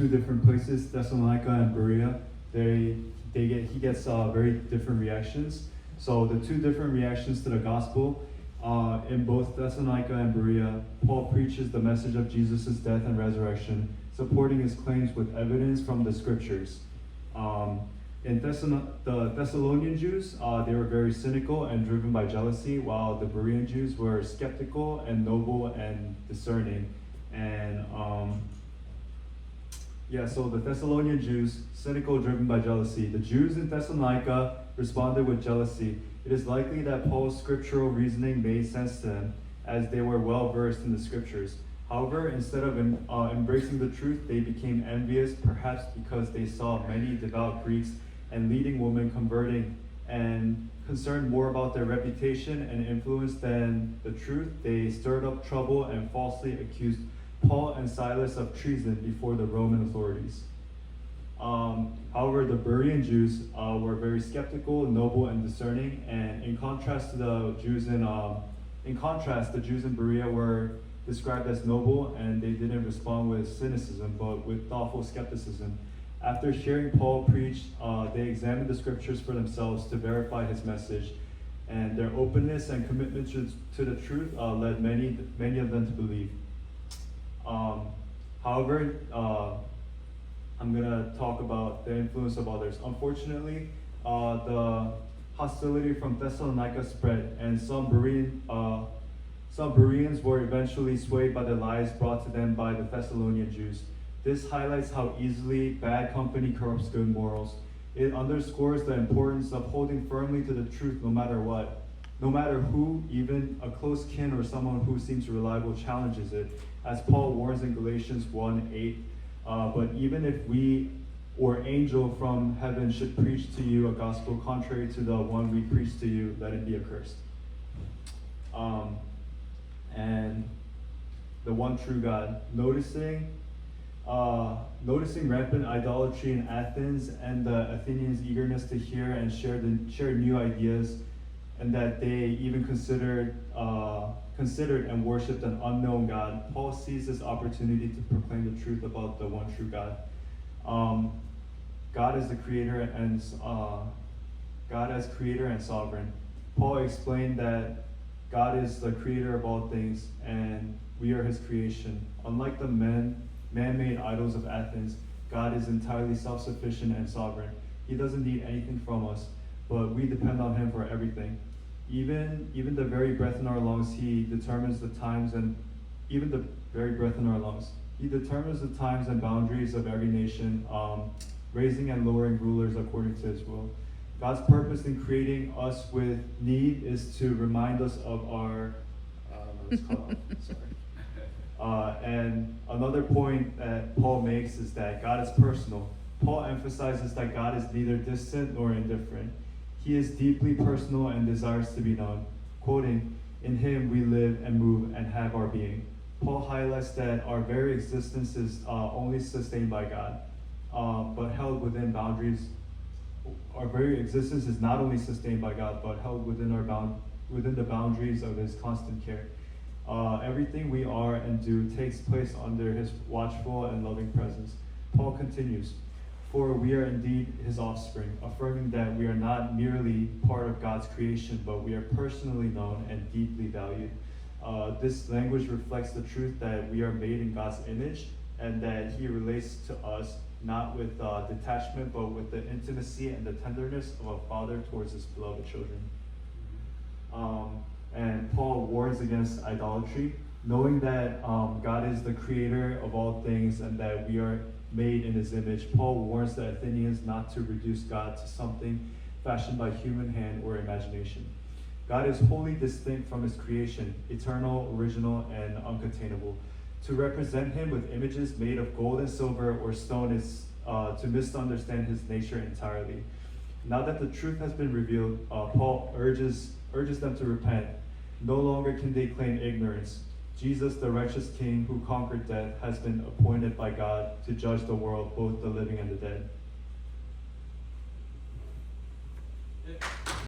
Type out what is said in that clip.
two different places, Thessalonica and Berea. He gets very different reactions. So the two different reactions to the gospel, in both Thessalonica and Berea, Paul preaches the message of Jesus' death and resurrection, supporting his claims with evidence from the scriptures. In the Thessalonian Jews, they were very cynical and driven by jealousy, while the Berean Jews were skeptical and noble and discerning. And so the Thessalonian Jews, cynical, driven by jealousy. The Jews in Thessalonica responded with jealousy. It is likely that Paul's scriptural reasoning made sense to them, as they were well versed in the scriptures. However, instead of embracing the truth, they became envious, perhaps because they saw many devout Greeks and leading women converting, and concerned more about their reputation and influence than the truth. They stirred up trouble and falsely accused Paul and Silas of treason before the Roman authorities. However, the Berean Jews were very skeptical, noble, and discerning. And in contrast, the Jews in Berea were described as noble, and they didn't respond with cynicism, but with thoughtful skepticism. After hearing Paul preach, they examined the scriptures for themselves to verify his message, and their openness and commitment to the truth led many of them to believe. However, I'm going to talk about the influence of others. Unfortunately, the hostility from Thessalonica spread, and some Bereans were eventually swayed by the lies brought to them by the Thessalonian Jews. This highlights how easily bad company corrupts good morals. It underscores the importance of holding firmly to the truth no matter what. No matter who, even a close kin or someone who seems reliable, challenges it, as Paul warns in Galatians 1:8. But even if we or angel from heaven should preach to you a gospel contrary to the one we preach to you, let it be accursed. And the one true God, noticing rampant idolatry in Athens and the Athenians' eagerness to hear and share new ideas, and that they even considered and worshipped an unknown God, Paul sees this opportunity to proclaim the truth about the one true God. God is the creator and God as creator and sovereign. Paul explained that God is the creator of all things, and we are his creation. Unlike the man-made idols of Athens, God is entirely self-sufficient and sovereign. He doesn't need anything from us, but we depend on him for everything. Even the very breath in our lungs, he determines the times and boundaries of every nation, raising and lowering rulers according to his will. God's purpose in creating us with need is to remind us of our and another point that Paul makes is that God is personal. Paul emphasizes that God is neither distant nor indifferent. He is deeply personal and desires to be known. Quoting, "In him we live and move and have our being." Paul highlights that our very existence is only sustained by God, but held within boundaries. Our very existence is not only sustained by God, but held within the boundaries of his constant care. Everything we are and do takes place under his watchful and loving presence. Paul continues, "For we are indeed his offspring," affirming that we are not merely part of God's creation, but we are personally known and deeply valued. This language reflects the truth that we are made in God's image, and that he relates to us not with detachment, but with the intimacy and the tenderness of a father towards his beloved children. And Paul warns against idolatry, knowing that God is the creator of all things and that we are made in his image. Paul warns the Athenians not to reduce God to something fashioned by human hand or imagination. God is wholly distinct from his creation, eternal, original, and uncontainable. To represent him with images made of gold and silver or stone is to misunderstand his nature entirely. Now that the truth has been revealed, Paul urges them to repent. No longer can they claim ignorance. Jesus, the righteous King who conquered death, has been appointed by God to judge the world, both the living and the dead.